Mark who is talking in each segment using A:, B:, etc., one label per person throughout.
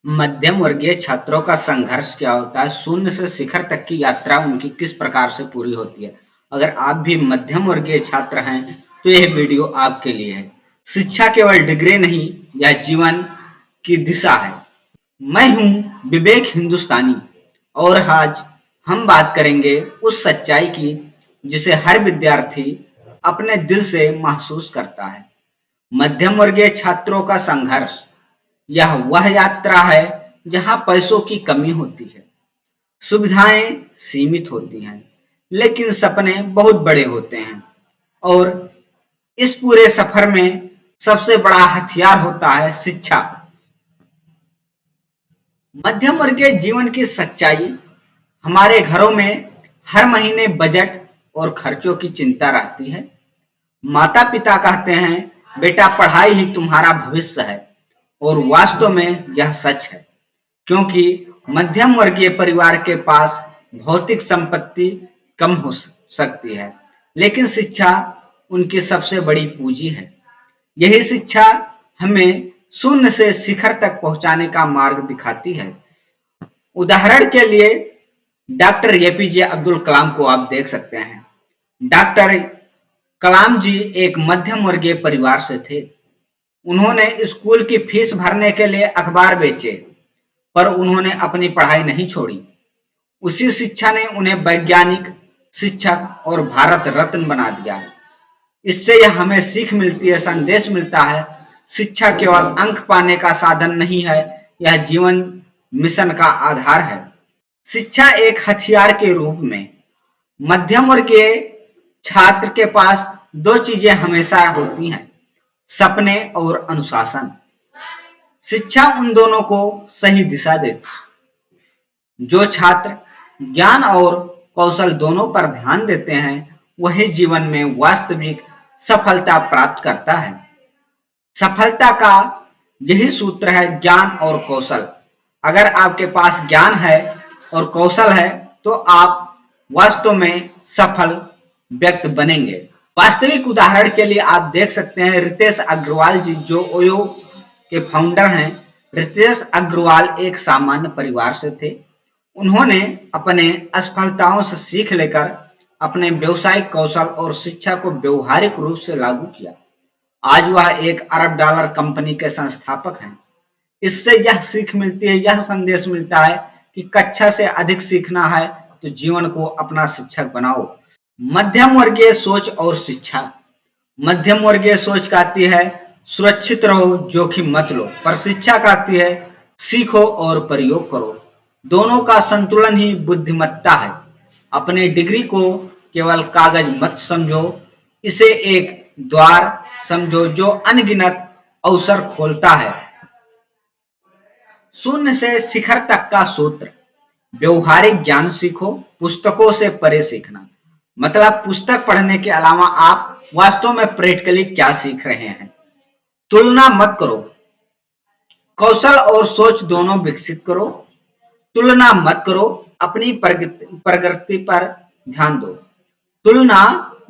A: मध्यम वर्गीय छात्रों का संघर्ष क्या होता है, शून्य से शिखर तक की यात्रा उनकी किस प्रकार से पूरी होती है। अगर आप भी मध्यम वर्गीय छात्र हैं तो यह वीडियो आपके लिए है। शिक्षा केवल डिग्री नहीं, यह जीवन की दिशा है। मैं हूं विवेक हिंदुस्तानी और आज हम बात करेंगे उस सच्चाई की जिसे हर विद्यार्थी अपने दिल से महसूस करता है। मध्यम वर्गीय छात्रों का संघर्ष। यह वह यात्रा है जहां पैसों की कमी होती है, सुविधाएं सीमित होती हैं, लेकिन सपने बहुत बड़े होते हैं। और इस पूरे सफर में सबसे बड़ा हथियार होता है शिक्षा। मध्यम वर्गीय जीवन की सच्चाई। हमारे घरों में हर महीने बजट और खर्चों की चिंता रहती है। माता पिता कहते हैं, बेटा पढ़ाई ही तुम्हारा भविष्य है, और वास्तव में यह सच है, क्योंकि मध्यम वर्गीय परिवार के पास भौतिक संपत्ति कम हो सकती है, लेकिन शिक्षा उनकी सबसे बड़ी पूंजी है। यही शिक्षा हमें शून्य से शिखर तक पहुंचाने का मार्ग दिखाती है। उदाहरण के लिए डॉक्टर एपीजे अब्दुल कलाम को आप देख सकते हैं। डॉक्टर कलाम जी एक मध्यम वर्गीय परिवार से थे। उन्होंने स्कूल की फीस भरने के लिए अखबार बेचे, पर उन्होंने अपनी पढ़ाई नहीं छोड़ी। उसी शिक्षा ने उन्हें वैज्ञानिक, शिक्षक और भारत रत्न बना दिया। इससे यह हमें सीख मिलती है, संदेश मिलता है, शिक्षा केवल अंक पाने का साधन नहीं है, यह जीवन मिशन का आधार है। शिक्षा एक हथियार के रूप में। मध्यम वर्गीय छात्र के पास दो चीजें हमेशा होती हैं, सपने और अनुशासन। शिक्षा उन दोनों को सही दिशा देती है। जो छात्र ज्ञान और कौशल दोनों पर ध्यान देते हैं, वही जीवन में वास्तविक सफलता प्राप्त करता है। सफलता का यही सूत्र है, ज्ञान और कौशल। अगर आपके पास ज्ञान है और कौशल है तो आप वास्तव में सफल व्यक्ति बनेंगे। वास्तविक उदाहरण के लिए आप देख सकते हैं रितेश अग्रवाल जी, जो ओयो के फाउंडर हैं। रितेश अग्रवाल एक सामान्य परिवार से थे। उन्होंने अपने असफलताओं से सीख लेकर अपने व्यवसायिक कौशल और शिक्षा को व्यवहारिक रूप से लागू किया। आज वह एक $1 अरब कंपनी के संस्थापक हैं। इससे यह सीख मिलती है, यह संदेश मिलता है कि कक्षा से अधिक सीखना है तो जीवन को अपना शिक्षक बनाओ। मध्यम वर्गीय सोच और शिक्षा। मध्यम वर्गीय सोच कहती है सुरक्षित रहो, जोखिम मत लो, पर शिक्षा कहती है सीखो और प्रयोग करो। दोनों का संतुलन ही बुद्धिमत्ता है। अपनी डिग्री को केवल कागज मत समझो, इसे एक द्वार समझो जो अनगिनत अवसर खोलता है। शून्य से शिखर तक का सूत्र। व्यवहारिक ज्ञान सीखो, पुस्तकों से परे सीखना। मतलब पुस्तक पढ़ने के अलावा आप वास्तव में प्रैक्टिकली क्या सीख रहे हैं। तुलना मत करो, कौशल और सोच दोनों विकसित करो। तुलना मत करो, अपनी प्रगति पर ध्यान दो। तुलना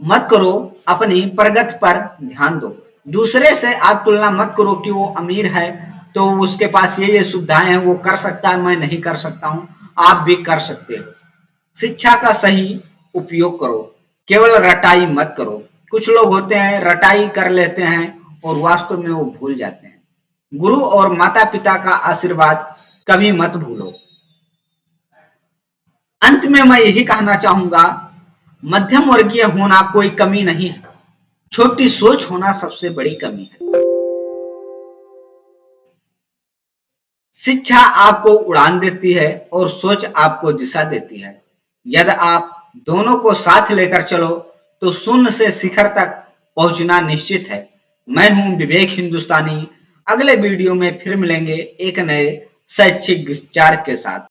A: मत करो, अपनी प्रगति पर ध्यान दो। दूसरे से आप तुलना मत करो कि वो अमीर है तो उसके पास ये सुविधाएं हैं, वो कर सकता है, मैं नहीं कर सकता हूं। आप भी कर सकते हो। शिक्षा का सही उपयोग करो, केवल रटाई मत करो। कुछ लोग होते हैं रटाई कर लेते हैं और वास्तव में वो भूल जाते हैं। गुरु और माता पिता का आशीर्वाद कभी मत भूलो। अंत में मैं यही कहना चाहूंगा, मध्यम वर्गीय होना कोई कमी नहीं है, छोटी सोच होना सबसे बड़ी कमी है। शिक्षा आपको उड़ान देती है और सोच आपको दिशा देती है। यदि आप दोनों को साथ लेकर चलो तो शून्य से शिखर तक पहुंचना निश्चित है। मैं हूं विवेक हिंदुस्तानी। अगले वीडियो में फिर मिलेंगे एक नए शैक्षिक विचार के साथ।